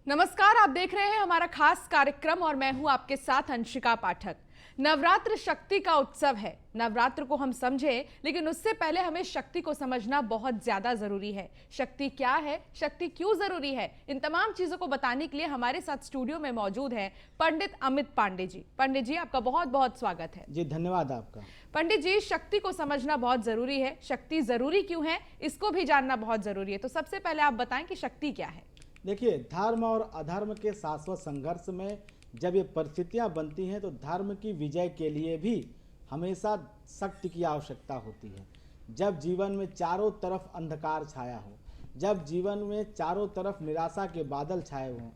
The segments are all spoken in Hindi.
नमस्कार, आप देख रहे हैं हमारा खास कार्यक्रम और मैं हूं आपके साथ अंशिका पाठक। नवरात्र शक्ति का उत्सव है। नवरात्र को हम समझें, लेकिन उससे पहले हमें शक्ति को समझना बहुत ज्यादा जरूरी है। शक्ति क्या है, शक्ति क्यों जरूरी है, इन तमाम चीजों को बताने के लिए हमारे साथ स्टूडियो में मौजूद हैं पंडित अमित पांडे जी। पंडित जी, आपका बहुत बहुत स्वागत है। जी धन्यवाद आपका। पंडित जी, शक्ति को समझना बहुत जरूरी है। शक्ति जरूरी क्यों है, इसको भी जानना बहुत जरूरी है। तो सबसे पहले आप बताएं कि शक्ति क्या है। देखिए, धर्म और अधर्म के शाश्वत संघर्ष में जब ये परिस्थितियां बनती हैं तो धर्म की विजय के लिए भी हमेशा शक्ति की आवश्यकता होती है। जब जीवन में चारों तरफ अंधकार छाया हो, जब जीवन में चारों तरफ निराशा के बादल छाए हों,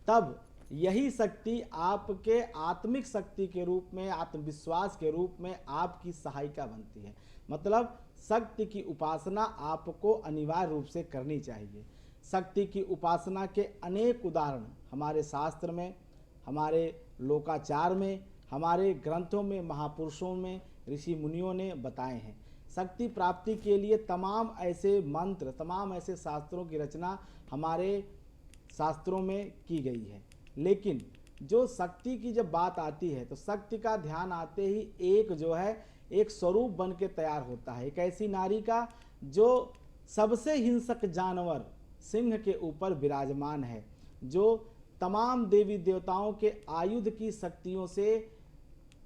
तब यही शक्ति आपके आत्मिक शक्ति के रूप में, आत्मविश्वास के रूप में आपकी सहायिका बनती है। मतलब शक्ति की उपासना आपको अनिवार्य रूप से करनी चाहिए। शक्ति की उपासना के अनेक उदाहरण हमारे शास्त्र में, हमारे लोकाचार में, हमारे ग्रंथों में, महापुरुषों में, ऋषि मुनियों ने बताए हैं। शक्ति प्राप्ति के लिए तमाम ऐसे मंत्र, तमाम ऐसे शास्त्रों की रचना हमारे शास्त्रों में की गई है। लेकिन जो शक्ति की जब बात आती है तो शक्ति का ध्यान आते ही एक जो है एक स्वरूप बन के तैयार होता है, एक ऐसी नारी का जो सबसे हिंसक जानवर सिंह के ऊपर विराजमान है, जो तमाम देवी देवताओं के आयुध की शक्तियों से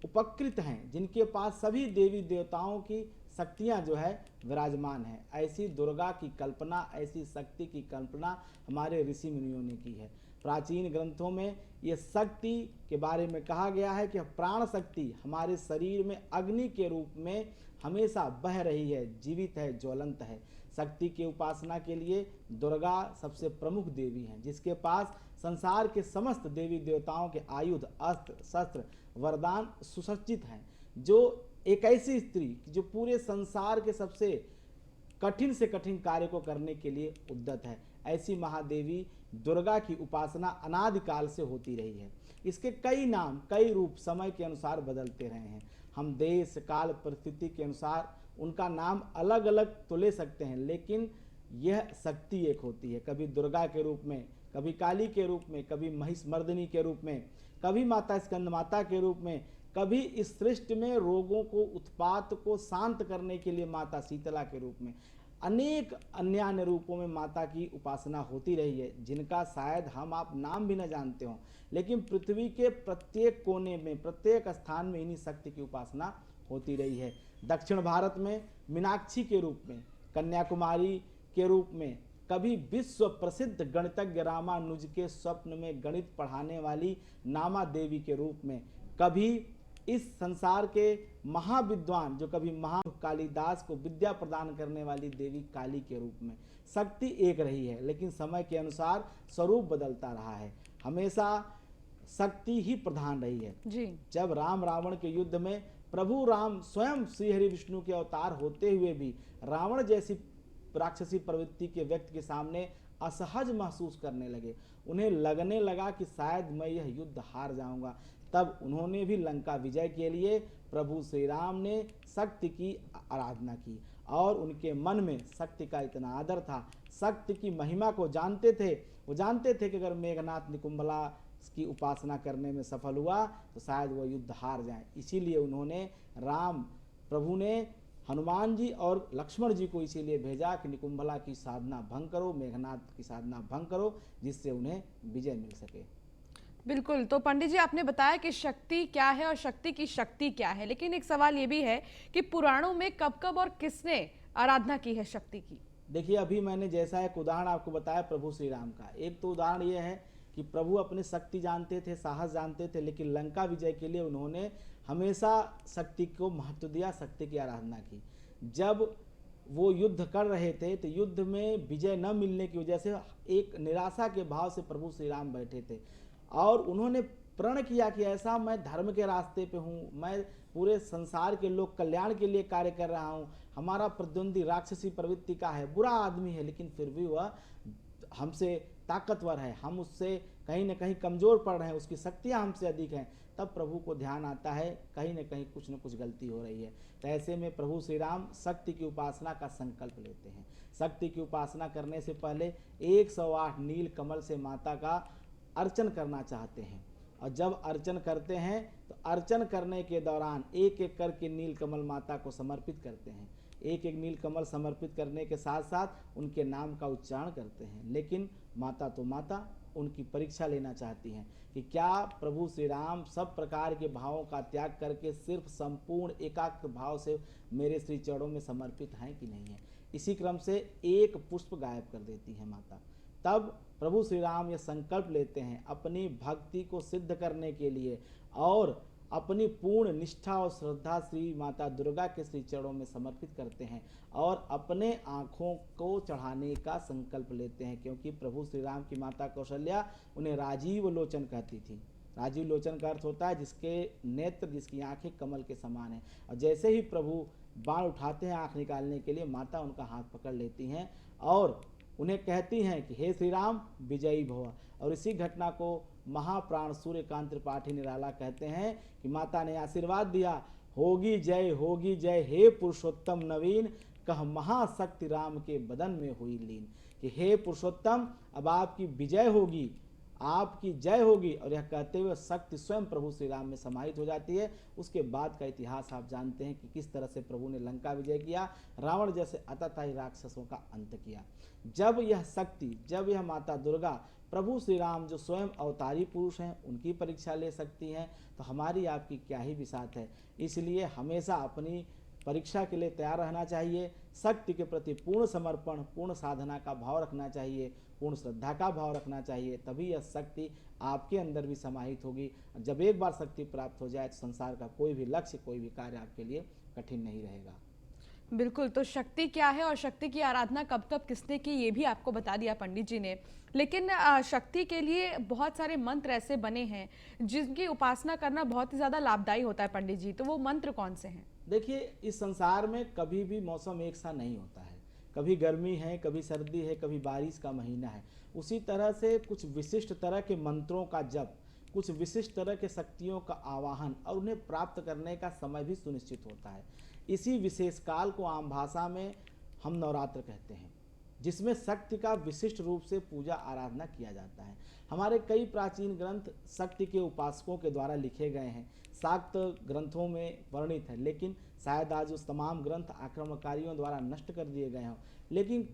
उपकृत हैं, जिनके पास सभी देवी देवताओं की शक्तियां जो है विराजमान है। ऐसी दुर्गा की कल्पना, ऐसी शक्ति की कल्पना हमारे ऋषि मुनियों ने की है। प्राचीन ग्रंथों में ये शक्ति के बारे में कहा गया है कि प्राण शक्ति हमारे शरीर में अग्नि के रूप में हमेशा बह रही है, जीवित है, ज्वलंत है। शक्ति की उपासना के लिए दुर्गा सबसे प्रमुख देवी हैं, जिसके पास संसार के समस्त देवी देवताओं के आयुध, अस्त्र शस्त्र, वरदान सुसज्जित हैं। जो एक ऐसी स्त्री जो पूरे संसार के सबसे कठिन से कठिन कार्य को करने के लिए उद्यत है, ऐसी महादेवी दुर्गा की उपासना अनादिकाल से होती रही है। इसके कई नाम, कई रूप समय के अनुसार बदलते रहे हैं। हम देश काल परिस्थिति के अनुसार उनका नाम अलग अलग तो ले सकते हैं, लेकिन यह शक्ति एक होती है। कभी दुर्गा के रूप में, कभी काली के रूप में, कभी महिषमर्दिनी के रूप में, कभी माता स्कंद माता के रूप में, कभी इस सृष्टि में रोगों को, उत्पात को शांत करने के लिए माता शीतला के रूप में, अनेक अन्य अन्य रूपों में माता की उपासना होती रही है, जिनका शायद हम आप नाम भी न जानते हों। लेकिन पृथ्वी के प्रत्येक कोने में, प्रत्येक स्थान में इन्हीं शक्ति की उपासना होती रही है। दक्षिण भारत में मीनाक्षी के रूप में, कन्याकुमारी के रूप में, कभी विश्व प्रसिद्ध गणितज्ञ रामानुज के स्वप्न में गणित पढ़ाने वाली नामा देवी के रूप में, कभी इस संसार के महाविद्वान जो कभी कालिदास को विद्या प्रदान करने वाली देवी काली के रूप में। शक्ति एक रही है, लेकिन समय के अनुसार स्वरूप बदलता रहा है। हमेशा शक्ति ही प्रधान रही है जी। जब राम रावण के युद्ध में प्रभु राम स्वयं श्री हरि विष्णु के अवतार होते हुए भी रावण जैसी राक्षसी प्रवृत्ति के व्यक्ति के सामने असहज महसूस करने लगे, उन्हें लगने लगा कि शायद मैं यह युद्ध हार जाऊंगा, तब उन्होंने भी लंका विजय के लिए प्रभु श्री राम ने शक्ति की आराधना की और उनके मन में शक्ति का इतना आदर था, शक्ति की महिमा को जानते थे। वो जानते थे कि अगर मेघनाथ निकुंभला की उपासना करने में सफल हुआ तो शायद वो युद्ध हार जाए। इसीलिए उन्होंने प्रभु ने हनुमान जी और लक्ष्मण जी को इसीलिए भेजा कि निकुंभला की साधना भंग करो, मेघनाथ की साधना भंग करो, जिससे उन्हें विजय मिल सके। बिल्कुल। तो पंडित जी, आपने बताया कि शक्ति क्या है और शक्ति की शक्ति क्या है, लेकिन एक सवाल ये भी है कि पुराणों में कब कब और किसने आराधना की है शक्ति की। देखिए, अभी मैंने जैसा एक उदाहरण आपको बताया प्रभु श्री राम का, एक तो उदाहरण ये है कि प्रभु अपने शक्ति जानते थे, साहस जानते थे, लेकिन लंका विजय के लिए उन्होंने हमेशा शक्ति को महत्व दिया, शक्ति की आराधना की। जब वो युद्ध कर रहे थे तो युद्ध में विजय न मिलने की वजह से एक निराशा के भाव से प्रभु श्री राम बैठे थे और उन्होंने प्रण किया कि ऐसा मैं धर्म के रास्ते पे हूँ, मैं पूरे संसार के लोक कल्याण के लिए कार्य कर रहा हूँ, हमारा प्रतिद्वंदी राक्षसी प्रवृत्ति का है, बुरा आदमी है, लेकिन फिर भी वह हमसे ताकतवर है, हम उससे कहीं ना कहीं कमज़ोर पड़ रहे हैं, उसकी शक्तियाँ हमसे अधिक हैं, तब प्रभु को ध्यान आता है कहीं ना कहीं कुछ न कुछ गलती हो रही है। तो ऐसे में प्रभु श्री राम शक्ति की उपासना का संकल्प लेते हैं। शक्ति की उपासना करने से पहले 108 नील कमल से माता का अर्चन करना चाहते हैं, और जब अर्चन करते हैं तो अर्चन करने के दौरान एक एक करके नील कमल माता को समर्पित करते हैं। एक एक नील कमल समर्पित करने के साथ साथ उनके नाम का उच्चारण करते हैं। लेकिन माता तो माता उनकी परीक्षा लेना चाहती हैं कि क्या प्रभु श्री राम सब प्रकार के भावों का त्याग करके सिर्फ संपूर्ण एकाग्र भाव से मेरे श्री चरणों में समर्पित हैं कि नहीं है। इसी क्रम से एक पुष्प गायब कर देती है माता। तब प्रभु श्री राम ये संकल्प लेते हैं अपनी भक्ति को सिद्ध करने के लिए और अपनी पूर्ण निष्ठा और श्रद्धा श्री माता दुर्गा के श्री चरणों में समर्पित करते हैं और अपने आँखों को चढ़ाने का संकल्प लेते हैं, क्योंकि प्रभु श्री राम की माता कौशल्या उन्हें राजीव लोचन कहती थी। राजीव लोचन का अर्थ होता है जिसके नेत्र, जिसकी आंखें कमल के समान हैं। और जैसे ही प्रभु बाण उठाते हैं आँख निकालने के लिए, माता उनका हाथ पकड़ लेती हैं और उन्हें कहती हैं कि हे श्री राम विजयी भव। और इसी घटना को महाप्राण सूर्यकांत त्रिपाठी निराला कहते हैं कि माता ने आशीर्वाद दिया, होगी जय हे पुरुषोत्तम नवीन, कह महाशक्ति राम के बदन में हुई लीन। कि हे पुरुषोत्तम अब आपकी विजय होगी, आपकी जय होगी। और यह कहते हुए शक्ति स्वयं प्रभु श्री राम में समाहित हो जाती है। उसके बाद का इतिहास आप जानते हैं कि किस तरह से प्रभु ने लंका विजय किया, रावण जैसे अतताई राक्षसों का अंत किया। जब यह शक्ति, जब यह माता दुर्गा प्रभु श्री राम जो स्वयं अवतारी पुरुष हैं उनकी परीक्षा ले सकती हैं, तो हमारी आपकी क्या ही विसात है। इसलिए हमेशा अपनी परीक्षा के लिए तैयार रहना चाहिए। शक्ति के प्रति पूर्ण समर्पण, पूर्ण साधना का भाव रखना चाहिए, पूर्ण श्रद्धा का भाव रखना चाहिए, तभी यह शक्ति आपके अंदर भी समाहित होगी। जब एक बार शक्ति प्राप्त हो जाए तो संसार का कोई भी लक्ष्य, कोई भी कार्य आपके लिए कठिन नहीं रहेगा। बिल्कुल, तो शक्ति क्या है और शक्ति की आराधना कब कब किसने की ये भी आपको बता दिया पंडित जी ने। लेकिन शक्ति के लिए बहुत सारे मंत्र ऐसे बने हैं जिनकी उपासना करना बहुत ही ज़्यादा लाभदायी होता है पंडित जी, तो वो मंत्र कौन से हैं? देखिए, इस संसार में कभी भी मौसम एक सा नहीं होता है। कभी गर्मी है, कभी सर्दी है, कभी बारिश का महीना है। उसी तरह से कुछ विशिष्ट तरह के मंत्रों का जप, कुछ विशिष्ट तरह के शक्तियों का आवाहन और उन्हें प्राप्त करने का समय भी सुनिश्चित होता है। इसी विशेष काल को आम भाषा में हम नवरात्र कहते हैं, जिसमें शक्ति का विशिष्ट रूप से पूजा आराधना किया जाता है। हमारे कई प्राचीन ग्रंथ शक्ति के उपासकों के द्वारा लिखे गए हैं, शाक्त ग्रंथों में वर्णित है, लेकिन शायद आज उस तमाम ग्रंथ आक्रमणकारियों द्वारा नष्ट कर दिए गए हों। लेकिन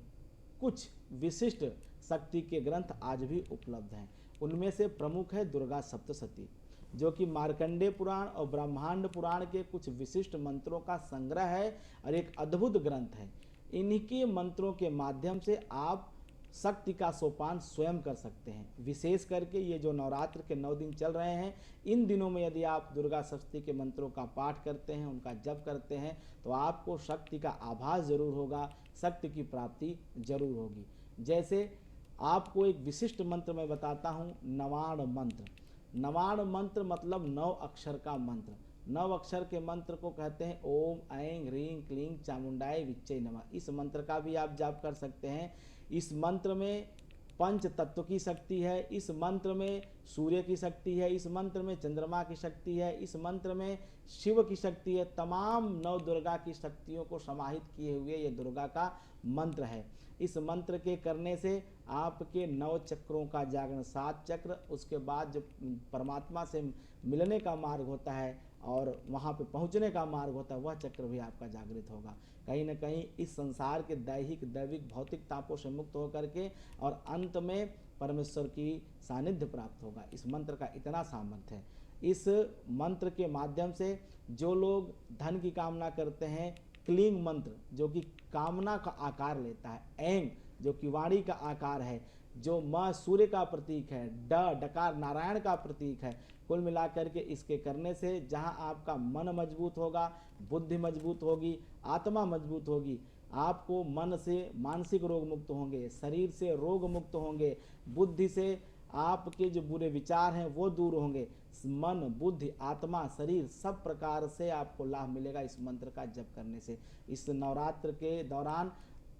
कुछ विशिष्ट शक्ति के ग्रंथ आज भी उपलब्ध हैं। उनमें से प्रमुख है दुर्गा सप्तशती, जो कि मार्कंडेय पुराण और ब्रह्मांड पुराण के कुछ विशिष्ट मंत्रों का संग्रह है और एक अद्भुत ग्रंथ है। इन्हीं के मंत्रों के माध्यम से आप शक्ति का सोपान स्वयं कर सकते हैं। विशेष करके ये जो नवरात्र के 9 दिन चल रहे हैं, इन दिनों में यदि आप दुर्गा सप्तशती के मंत्रों का पाठ करते हैं, उनका जप करते हैं, तो आपको शक्ति का आभास जरूर होगा, शक्ति की प्राप्ति जरूर होगी। जैसे आपको एक विशिष्ट मंत्र मैं बताता हूँ, नवाण मंत्र। नवाण मंत्र मतलब 9 अक्षर का मंत्र। 9 अक्षर के मंत्र को कहते हैं ओम ऐं ह्रीं क्लीं चामुंडाय विच्चे नमः। इस मंत्र का भी आप जाप कर सकते हैं। इस मंत्र में पंच तत्व की शक्ति है, इस मंत्र में सूर्य की शक्ति है, इस मंत्र में चंद्रमा की शक्ति है, इस मंत्र में शिव की शक्ति है। तमाम 9 दुर्गा की शक्तियों को समाहित किए हुए ये दुर्गा का मंत्र है। इस मंत्र के करने से आपके 9 चक्रों का जागरण, 7 चक्र, उसके बाद जो परमात्मा से मिलने का मार्ग होता है और वहाँ पे पहुँचने का मार्ग होता है, वह चक्र भी आपका जागृत होगा। कहीं न कहीं इस संसार के दैहिक दैविक भौतिक तापों से मुक्त होकर के और अंत में परमेश्वर की सानिध्य प्राप्त होगा। इस मंत्र का इतना सामर्थ्य है। इस मंत्र के माध्यम से जो लोग धन की कामना करते हैं, क्लीं मंत्र जो कि कामना का आकार लेता है, ऐं जो कि वाणी का आकार है, जो म सूर्य का प्रतीक है, डकार नारायण का प्रतीक है। कुल मिलाकर के इसके करने से जहां आपका मन मजबूत होगा, बुद्धि मजबूत होगी, आत्मा मजबूत होगी, आपको मन से मानसिक रोग मुक्त होंगे, शरीर से रोग मुक्त होंगे, बुद्धि से आपके जो बुरे विचार हैं वो दूर होंगे। मन, बुद्धि, आत्मा, शरीर सब प्रकार से आपको लाभ मिलेगा इस मंत्र का जप करने से। इस नवरात्र के दौरान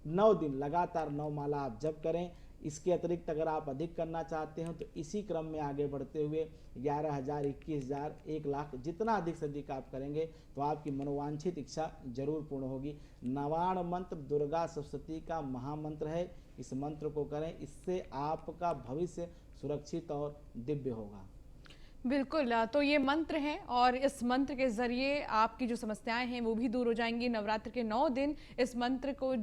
9 दिन लगातार 9 माला आप जप करें। इसके अतिरिक्त अगर आप अधिक करना चाहते हैं तो इसी क्रम में आगे बढ़ते हुए 11,000, 21,000, 1,00,000 जितना अधिक से अधिक आप करेंगे तो आपकी मनोवांछित इच्छा जरूर पूर्ण होगी। नवाण मंत्र दुर्गा सप्तशती का महामंत्र है, इस मंत्र को करें, इससे आपका भविष्य सुरक्षित और दिव्य होगा। बिल्कुल, तो ये मंत्र हैं और इस मंत्र के ज़रिए आपकी जो समस्याएं हैं वो भी दूर हो जाएंगी। नवरात्र के 9 दिन इस मंत्र को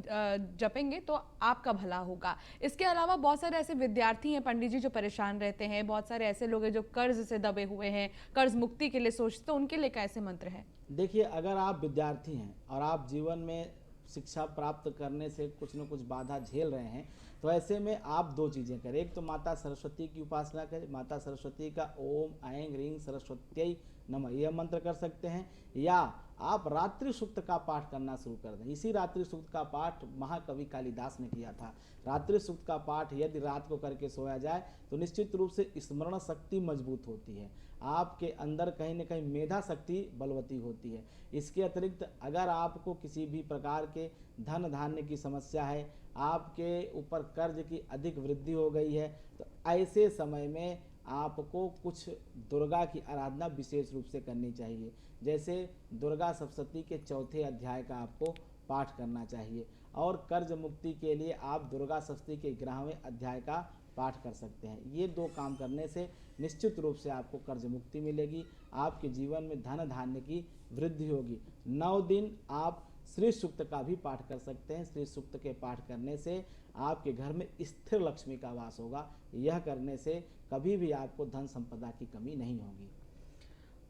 जपेंगे तो आपका भला होगा। इसके अलावा बहुत सारे ऐसे विद्यार्थी हैं पंडित जी जो परेशान रहते हैं, बहुत सारे ऐसे लोग हैं जो कर्ज से दबे हुए हैं, कर्ज मुक्ति के लिए सोचते, तो उनके लिए कैसे मंत्र है? देखिए, अगर आप विद्यार्थी हैं और आप जीवन में शिक्षा प्राप्त करने से कुछ न कुछ बाधा झेल रहे हैं, तो ऐसे में आप दो चीज़ें करें। एक तो माता सरस्वती की उपासना करें, माता सरस्वती का ओम ऐं ह्रीं सरस्वत्यै नमः यह मंत्र कर सकते हैं, या आप रात्रि सूक्त का पाठ करना शुरू कर दें। इसी रात्रि सूक्त का पाठ महाकवि कालिदास ने किया था। रात्रि सूक्त का पाठ यदि रात को करके सोया जाए तो निश्चित रूप से स्मरण शक्ति मजबूत होती है, आपके अंदर कहीं न कहीं मेधा शक्ति बलवती होती है। इसके अतिरिक्त अगर आपको किसी भी प्रकार के धन धान्य की समस्या है, आपके ऊपर कर्ज की अधिक वृद्धि हो गई है, तो ऐसे समय में आपको कुछ दुर्गा की आराधना विशेष रूप से करनी चाहिए। जैसे दुर्गा सप्तशती के 4थे अध्याय का आपको पाठ करना चाहिए, और कर्ज मुक्ति के लिए आप दुर्गा सप्तशती के 11वें अध्याय का पाठ कर सकते हैं। ये दो काम करने से निश्चित रूप से आपको कर्ज मुक्ति मिलेगी, आपके जीवन में धन धान्य की वृद्धि होगी। 9 दिन आप श्री सूक्त का भी पाठ कर सकते हैं। श्री सूक्त के पाठ करने से आपके घर में स्थिर लक्ष्मी का वास होगा। यह करने से कभी भी आपको धन संपदा की कमी नहीं होगी।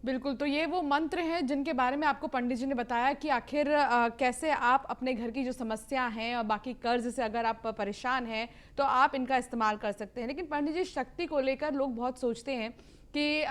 बिल्कुल, तो ये वो मंत्र हैं जिनके बारे में आपको पंडित जी ने बताया कि आखिर कैसे आप अपने घर की जो समस्या हैं और बाकी कर्ज से अगर आप परेशान हैं तो आप इनका इस्तेमाल कर सकते हैं। लेकिन पंडित जी, शक्ति को लेकर लोग बहुत सोचते हैं कि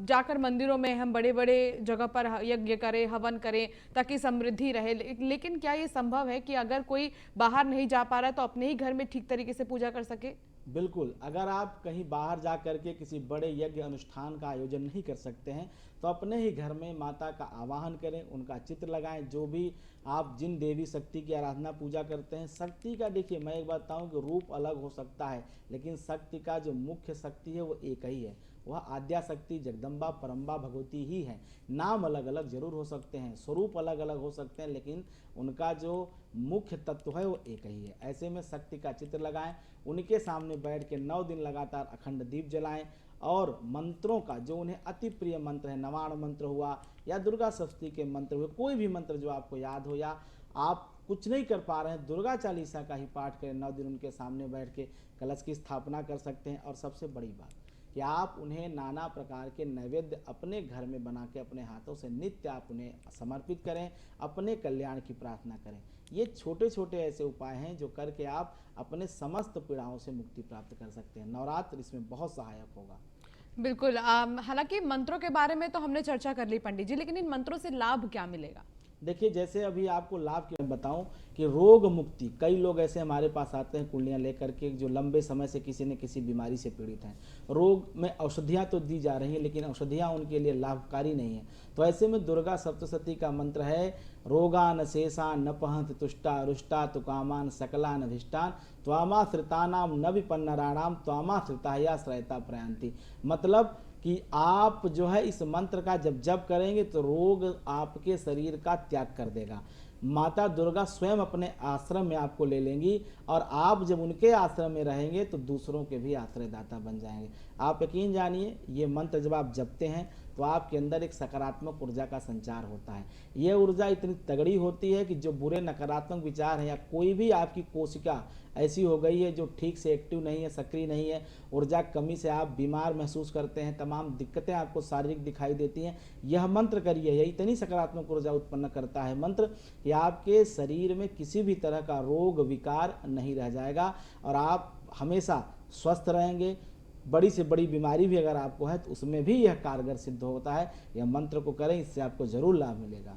जाकर मंदिरों में हम बड़े बड़े जगह पर यज्ञ करें, हवन करें ताकि समृद्धि रहे, लेकिन क्या ये संभव है कि अगर कोई बाहर नहीं जा पा रहा है तो अपने ही घर में ठीक तरीके से पूजा कर सके? बिल्कुल, अगर आप कहीं बाहर जा कर के किसी बड़े यज्ञ अनुष्ठान का आयोजन नहीं कर सकते हैं तो अपने ही घर में माता का आवाहन करें, उनका चित्र लगाएं। जो भी आप जिन देवी शक्ति की आराधना पूजा करते हैं, शक्ति का देखिए मैं एक बात बताऊं कि रूप अलग हो सकता है, लेकिन शक्ति का जो मुख्य शक्ति है वो एक ही है, वह आद्या शक्ति जगदम्बा परम्बा भगवती ही है। नाम अलग अलग जरूर हो सकते हैं, स्वरूप अलग अलग हो सकते हैं, लेकिन उनका जो मुख्य तत्व है वो एक ही है। ऐसे में शक्ति का चित्र लगाएं, उनके सामने बैठ के 9 दिन लगातार अखंड दीप जलाएं, और मंत्रों का जो उन्हें अति प्रिय मंत्र है, नवाण मंत्र हुआ या दुर्गा सप्तशती के मंत्र हुए, कोई भी मंत्र जो आपको याद हो, या आप कुछ नहीं कर पा रहे हैं दुर्गा चालीसा का ही पाठ करें। 9 दिन उनके सामने बैठ के कलश की स्थापना कर सकते हैं। और सबसे बड़ी बात कि आप उन्हें नाना प्रकार के नैवेद्य अपने घर में बना के अपने हाथों से नित्य आप उन्हें समर्पित करें, अपने कल्याण की प्रार्थना करें। ये छोटे छोटे ऐसे उपाय हैं जो करके आप अपने समस्त पीड़ाओं से मुक्ति प्राप्त कर सकते हैं। नवरात्र इसमें बहुत सहायक होगा। बिल्कुल, हालांकि मंत्रों के बारे में तो हमने चर्चा कर ली पंडित जी, लेकिन इन मंत्रों से लाभ क्या मिलेगा? देखिए, जैसे अभी आपको लाभ की मैं बताऊं कि रोग मुक्ति, कई लोग ऐसे हमारे पास आते हैं कुंडलियां लेकर के जो लंबे समय से किसी न किसी बीमारी से पीड़ित हैं। रोग में औषधियां तो दी जा रही हैं, लेकिन औषधियां उनके लिए लाभकारी नहीं है। तो ऐसे में दुर्गा सप्तशती का मंत्र है, रोगान शेषान न पहंत तुष्टा रुष्टा तुकामान सकलान अधिष्ठान त्वामाश्रितानाम न विपन्नराणाम त्वामाश्रिताया श्रयता प्रयांति। मतलब कि आप जो है इस मंत्र का जब जप करेंगे तो रोग आपके शरीर का त्याग कर देगा। माता दुर्गा स्वयं अपने आश्रम में आपको ले लेंगी, और आप जब उनके आश्रम में रहेंगे तो दूसरों के भी आश्रयदाता बन जाएंगे। आप यकीन जानिए, ये मंत्र जब आप जपते हैं तो आपके अंदर एक सकारात्मक ऊर्जा का संचार होता है। ये ऊर्जा इतनी तगड़ी होती है कि जो बुरे नकारात्मक विचार हैं या कोई भी आपकी कोशिका ऐसी हो गई है जो ठीक से एक्टिव नहीं है, सक्रिय नहीं है, ऊर्जा कमी से आप बीमार महसूस करते हैं, तमाम दिक्कतें आपको शारीरिक दिखाई देती हैं, यह मंत्र करिए, यह इतनी सकारात्मक ऊर्जा उत्पन्न करता है मंत्र कि आपके शरीर में किसी भी तरह का रोग विकार नहीं रह जाएगा और आप हमेशा स्वस्थ रहेंगे। बड़ी से बड़ी बीमारी भी अगर आपको है तो उसमें भी यह कारगर सिद्ध होता है। यह मंत्र को करें, इससे आपको जरूर लाभ मिलेगा।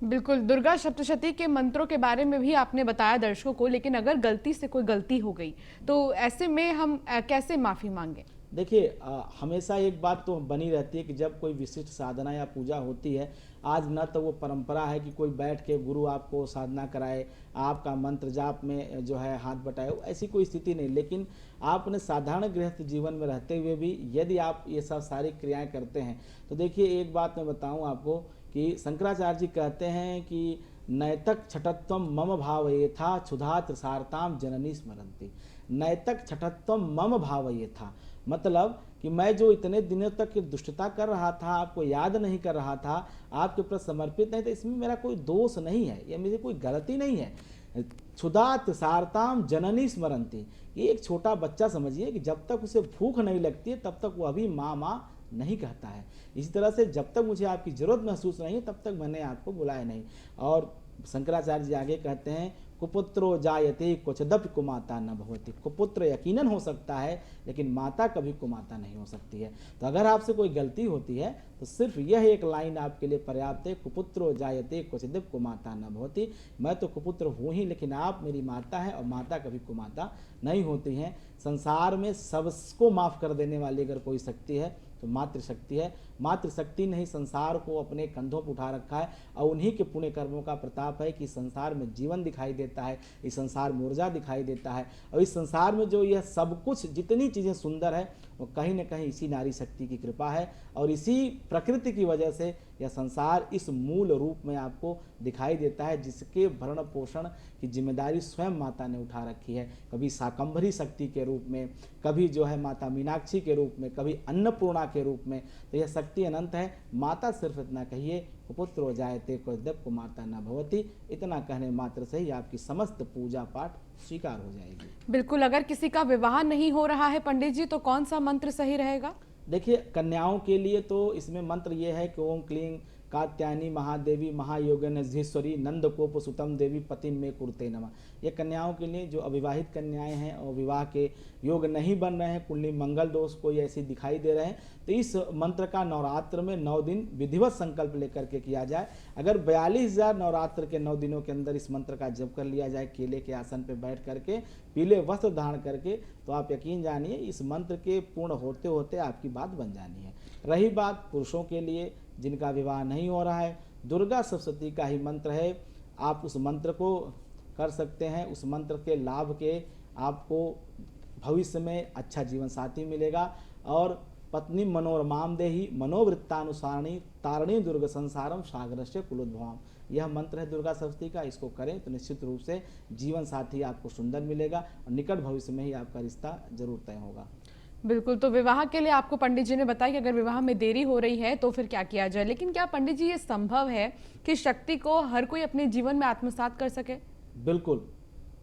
बिल्कुल, दुर्गा सप्तशती के मंत्रों के बारे में भी आपने बताया दर्शकों को, लेकिन अगर गलती से कोई गलती हो गई तो ऐसे में हम कैसे माफ़ी मांगें? देखिए हमेशा एक बात तो बनी रहती है कि जब कोई विशिष्ट साधना या पूजा होती है, आज न तो वो परंपरा है कि कोई बैठ के गुरु आपको साधना कराए, आपका मंत्र जाप में जो है हाथ बटाए, ऐसी कोई स्थिति नहीं। लेकिन आपने साधारण गृहस्थ जीवन में रहते हुए भी यदि आप ये सब सारी क्रियाएं करते हैं, तो देखिए एक बात मैं बताऊं आपको कि शंकराचार्य जी कहते हैं कि नैतक छठत्वम मम भावयेथा क्षुधा त्रिसारताम जननी स्मरंती। नैतक छठत्वम मम भावयेथा मतलब कि मैं जो इतने दिनों तक दुष्टता कर रहा था, आपको याद नहीं कर रहा था, आपके प्रति समर्पित नहीं था, इसमें मेरा कोई दोष नहीं है, ये मेरी कोई गलती नहीं है। क्षुधा त्रिसारताम जननी स्मरंती, ये एक छोटा बच्चा समझिए कि जब तक उसे भूख नहीं लगती है तब तक वो अभी माँ माँ नहीं कहता है। इसी तरह से जब तक मुझे आपकी जरूरत महसूस नहीं है तब तक मैंने आपको बुलाया नहीं। और शंकराचार्य जी आगे कहते हैं कुपुत्रो जायते क्वचिदपि कुमाता न भवति। कुपुत्र यकीनन हो सकता है लेकिन माता कभी कुमाता नहीं हो सकती है। तो अगर आपसे कोई गलती होती है तो सिर्फ यह एक लाइन आपके लिए पर्याप्त है, कुपुत्रो जायते क्वचिदपि कुमाता न भवति। मैं तो कुपुत्र हूँ ही लेकिन आप मेरी माता है और माता कभी कुमाता नहीं होती हैं। संसार में सबको माफ़ कर देने वाली अगर कोई शक्ति है तो मातृशक्ति है। मातृशक्ति ने ही संसार को अपने कंधों पर उठा रखा है और उन्हीं के पुण्य कर्मों का प्रताप है कि संसार में जीवन दिखाई देता है, इस संसार में ऊर्जा दिखाई देता है। और इस संसार में जो यह सब कुछ जितनी चीज़ें सुंदर है वो कहीं न कहीं इसी नारी शक्ति की कृपा है और इसी प्रकृति की वजह से यह संसार इस मूल रूप में आपको दिखाई देता है, जिसके भरण पोषण की जिम्मेदारी स्वयं माता ने उठा रखी है। कभी शाकंभरी शक्ति के रूप में, कभी जो है माता मीनाक्षी के रूप में, कभी अन्नपूर्णा के रूप में। तो यह शक्ति अनंत है। माता सिर्फ इतना कहिए कुपुत्रो जायते क्वचिदपि कुमाता न भवति, इतना कहने मात्र से ही आपकी समस्त पूजा पाठ स्वीकार हो जाएगी। बिल्कुल, अगर किसी का विवाह नहीं हो रहा है पंडित जी तो कौन सा मंत्र सही रहेगा? देखिए कन्याओं के लिए तो इसमें मंत्र ये है कि ओम क्लीं कात्यायनी महादेवी महायोगेश्वरी नंदकोप सुतम देवी पतिम में कुरुते नमः। ये कन्याओं के लिए जो अविवाहित कन्याएं हैं और विवाह के योग नहीं बन रहे हैं, कुंडली मंगल दोष कोई ऐसी दिखाई दे रहे हैं, तो इस मंत्र का नवरात्र में 9 दिन विधिवत संकल्प लेकर के किया जाए। अगर 42,000 नवरात्र के 9 दिनों के अंदर इस मंत्र का जप कर लिया जाए केले के आसन पर बैठ करके, पीले वस्त्र धारण करके, तो आप यकीन जानिए इस मंत्र के पूर्ण होते होते आपकी बात बन जानी है। रही बात पुरुषों के लिए जिनका विवाह नहीं हो रहा है, दुर्गा सप्तशती का ही मंत्र है, आप उस मंत्र को कर सकते हैं। उस मंत्र के लाभ के आपको भविष्य में अच्छा जीवन साथी मिलेगा। और पत्नी मनोरमाम देही मनोवृत्तानुसारणी तारणी दुर्ग संसारम सागरस्य कुलोद्भवाम, यह मंत्र है दुर्गा सप्तशती का। इसको करें तो निश्चित रूप से जीवन साथी आपको सुंदर मिलेगा और निकट भविष्य में ही आपका रिश्ता जरूर तय होगा। बिल्कुल, तो विवाह के लिए आपको पंडित जी ने बताया कि अगर विवाह में देरी हो रही है तो फिर क्या किया जाए, लेकिन क्या पंडित जी ये संभव है कि शक्ति को हर कोई अपने जीवन में आत्मसात कर सके? बिल्कुल,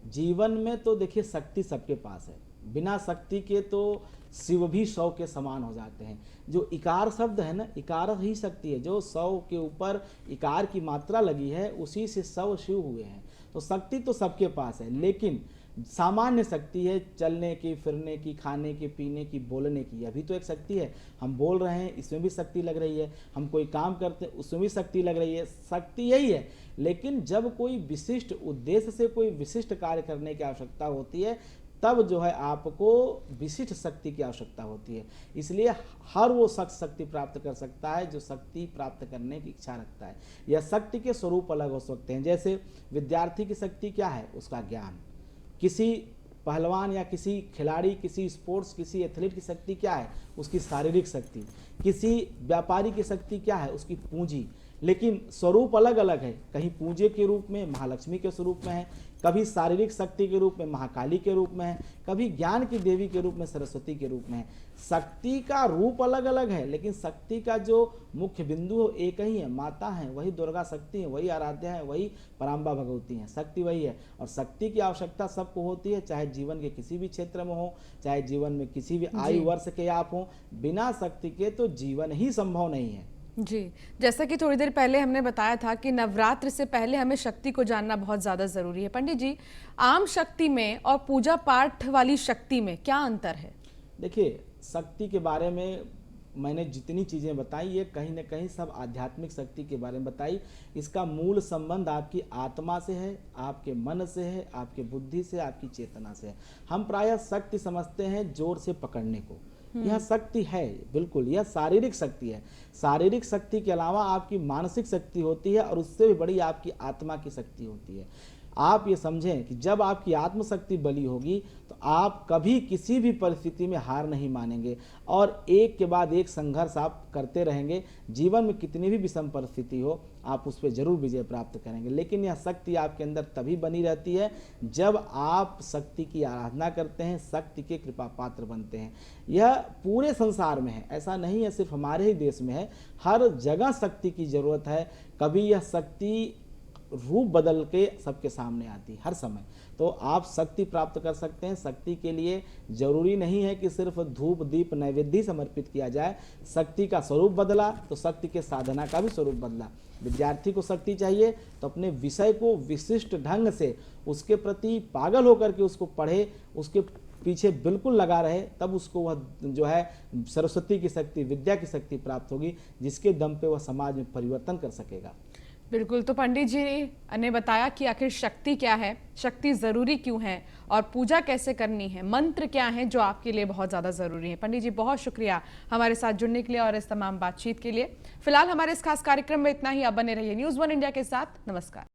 जीवन में तो देखिए शक्ति सबके पास है, बिना शक्ति के तो शिव भी 100 के समान हो जाते हैं। जो इकार शब्द है ना, इकार ही शक्ति है। जो 100 के ऊपर इकार की मात्रा लगी है उसी से 100 शिव हुए हैं। तो शक्ति तो सबके पास है, लेकिन सामान्य शक्ति है चलने की, फिरने की, खाने की, पीने की, बोलने की, अभी तो एक शक्ति है। हम बोल रहे हैं इसमें भी शक्ति लग रही है, हम कोई काम करते हैं उसमें भी शक्ति लग रही है। शक्ति यही है, लेकिन जब कोई विशिष्ट उद्देश्य से कोई विशिष्ट कार्य करने की आवश्यकता होती है तब जो है आपको विशिष्ट शक्ति की आवश्यकता होती है। इसलिए हर वो शख्स शक्ति प्राप्त कर सकता है जो शक्ति प्राप्त करने की इच्छा रखता है। यह शक्ति के स्वरूप अलग हो सकते हैं। जैसे विद्यार्थी की शक्ति क्या है? उसका ज्ञान। किसी पहलवान या किसी खिलाड़ी, किसी स्पोर्ट्स, किसी एथलीट की शक्ति क्या है? उसकी शारीरिक शक्ति। किसी व्यापारी की शक्ति क्या है? उसकी पूंजी। लेकिन स्वरूप अलग अलग है, कहीं पूंजी के रूप में महालक्ष्मी के स्वरूप में है, कभी शारीरिक शक्ति के रूप में महाकाली के रूप में है, कभी ज्ञान की देवी के रूप में सरस्वती के रूप में है। शक्ति का रूप अलग अलग है, लेकिन शक्ति का जो मुख्य बिंदु है एक ही है, माता है, वही दुर्गा शक्ति है, वही आराध्या है, वही पराम्बा भगवती है। शक्ति वही है और शक्ति की आवश्यकता सबको होती है, चाहे जीवन के किसी भी क्षेत्र में हो, चाहे जीवन में किसी भी आयु वर्ष के आप हो। बिना शक्ति के तो जीवन ही संभव नहीं है। जी, जैसा कि थोड़ी देर पहले हमने बताया था कि नवरात्र से पहले हमें शक्ति को जानना बहुत ज़्यादा ज़रूरी है। पंडित जी, आम शक्ति में और पूजा पाठ वाली शक्ति में क्या अंतर है? देखिए, शक्ति के बारे में मैंने जितनी चीज़ें बताई ये कहीं न कहीं सब आध्यात्मिक शक्ति के बारे में बताई। इसका मूल संबंध आपकी आत्मा से है, आपके मन से है, आपके बुद्धि से, आपकी चेतना से है। हम प्रायः शक्ति समझते हैं जोर से पकड़ने को, यह शक्ति है, बिल्कुल यह शारीरिक शक्ति है। शारीरिक शक्ति के अलावा आपकी मानसिक शक्ति होती है और उससे भी बड़ी आपकी आत्मा की शक्ति होती है। आप ये समझें कि जब आपकी आत्मशक्ति बली होगी तो आप कभी किसी भी परिस्थिति में हार नहीं मानेंगे और एक के बाद एक संघर्ष आप करते रहेंगे। जीवन में कितनी भी विषम परिस्थिति हो आप उस पर जरूर विजय प्राप्त करेंगे। लेकिन यह शक्ति आपके अंदर तभी बनी रहती है जब आप शक्ति की आराधना करते हैं, शक्ति के कृपा पात्र बनते हैं। यह पूरे संसार में है, ऐसा नहीं है सिर्फ हमारे ही देश में है, हर जगह शक्ति की जरूरत है। कभी यह शक्ति रूप बदल के सबके सामने आती है हर समय। तो आप शक्ति प्राप्त कर सकते हैं। शक्ति के लिए जरूरी नहीं है कि सिर्फ धूप दीप नैवेद्य समर्पित किया जाए। शक्ति का स्वरूप बदला तो शक्ति के साधना का भी स्वरूप बदला। विद्यार्थी को शक्ति चाहिए तो अपने विषय को विशिष्ट ढंग से उसके प्रति पागल होकर के उसको पढ़े, उसके पीछे बिल्कुल लगा रहे, तब उसको वह जो है सरस्वती की शक्ति, विद्या की शक्ति प्राप्त होगी, जिसके दम पे वह समाज में परिवर्तन कर सकेगा। बिल्कुल। तो पंडित जी ने बताया कि आखिर शक्ति क्या है, शक्ति ज़रूरी क्यों है और पूजा कैसे करनी है, मंत्र क्या है जो आपके लिए बहुत ज़्यादा ज़रूरी है। पंडित जी बहुत शुक्रिया हमारे साथ जुड़ने के लिए और इस तमाम बातचीत के लिए। फिलहाल हमारे इस खास कार्यक्रम में इतना ही। आप बने रहिए न्यूज़ 1 इंडिया के साथ। नमस्कार।